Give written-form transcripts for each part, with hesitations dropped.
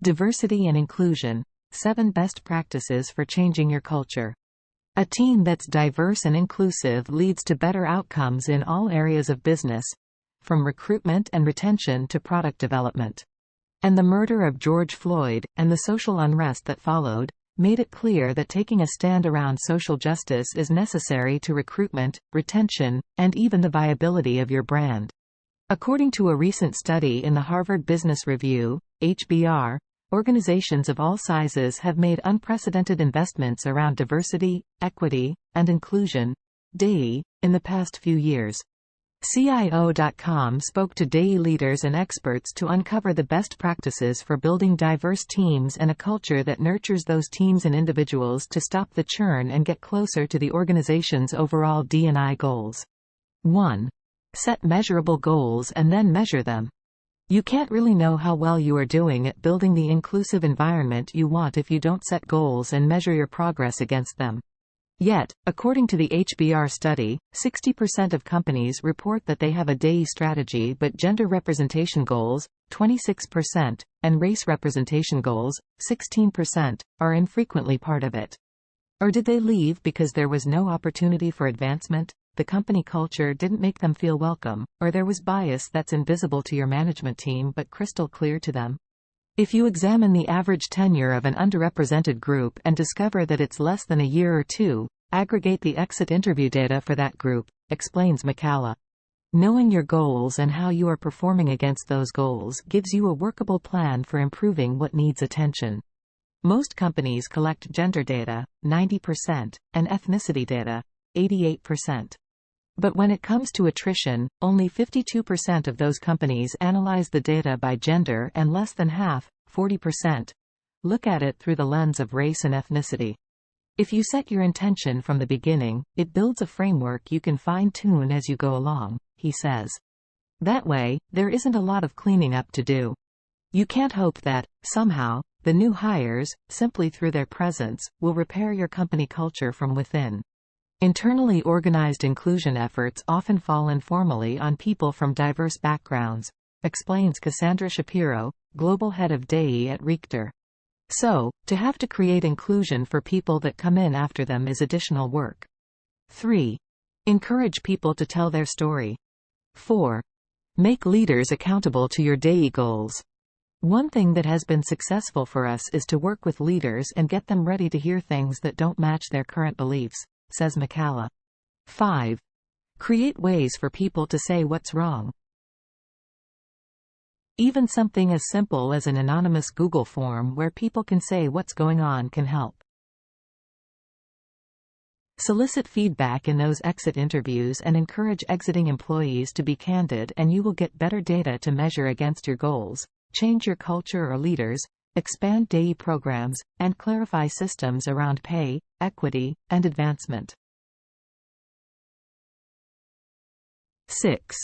Diversity and inclusion. 7 best practices for changing your culture. A team that's diverse and inclusive leads to better outcomes in all areas of business, from recruitment and retention to product development. And the murder of George Floyd, and the social unrest that followed, made it clear that taking a stand around social justice is necessary to recruitment, retention, and even the viability of your brand. According to a recent study in the Harvard Business Review, HBR, organizations of all sizes have made unprecedented investments around diversity, equity, and inclusion, DEI, in the past few years. CIO.com spoke to DEI leaders and experts to uncover the best practices for building diverse teams and a culture that nurtures those teams and individuals to stop the churn and get closer to the organization's overall D&I goals. 1. Set measurable goals and then measure them. You can't really know how well you are doing at building the inclusive environment you want if you don't set goals and measure your progress against them. Yet, according to the HBR study, 60% of companies report that they have a DEI strategy but gender representation goals, 26%, and race representation goals, 16%, are infrequently part of it. Or did they leave because there was no opportunity for advancement, the company culture didn't make them feel welcome, or there was bias that's invisible to your management team but crystal clear to them? If you examine the average tenure of an underrepresented group and discover that it's less than a year or two, aggregate the exit interview data for that group, explains McCalla. Knowing your goals and how you are performing against those goals gives you a workable plan for improving what needs attention. Most companies collect gender data, 90%, and ethnicity data, 88%. But when it comes to attrition, only 52% of those companies analyze the data by gender and less than half, 40%, look at it through the lens of race and ethnicity. If you set your intention from the beginning, it builds a framework you can fine-tune as you go along, he says. That way, there isn't a lot of cleaning up to do. You can't hope that, somehow, the new hires, simply through their presence, will repair your company culture from within. Internally organized inclusion efforts often fall informally on people from diverse backgrounds, explains Cassandra Shapiro, global head of DEI at Richter. So, to have to create inclusion for people that come in after them is additional work. 3. Encourage people to tell their story. 4. Make leaders accountable to your DEI goals. One thing that has been successful for us is to work with leaders and get them ready to hear things that don't match their current beliefs, says McCalla. 5. Create ways for people to say what's wrong. Even something as simple as an anonymous Google form where people can say what's going on can help. Solicit feedback in those exit interviews and encourage exiting employees to be candid, and you will get better data to measure against your goals, change your culture or leaders, expand DEI programs, and clarify systems around pay, equity, and advancement. 6.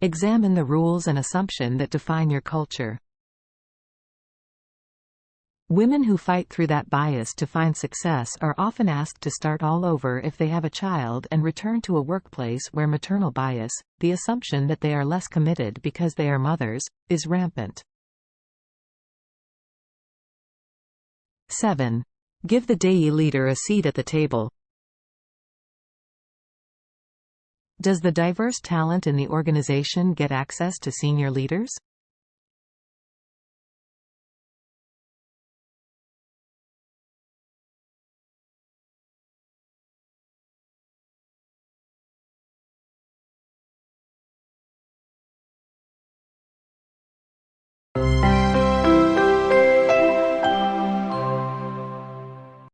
Examine the rules and assumptions that define your culture. Women who fight through that bias to find success are often asked to start all over if they have a child and return to a workplace where maternal bias, the assumption that they are less committed because they are mothers, is rampant. 7. Give the DEI leader a seat at the table. Does the diverse talent in the organization get access to senior leaders?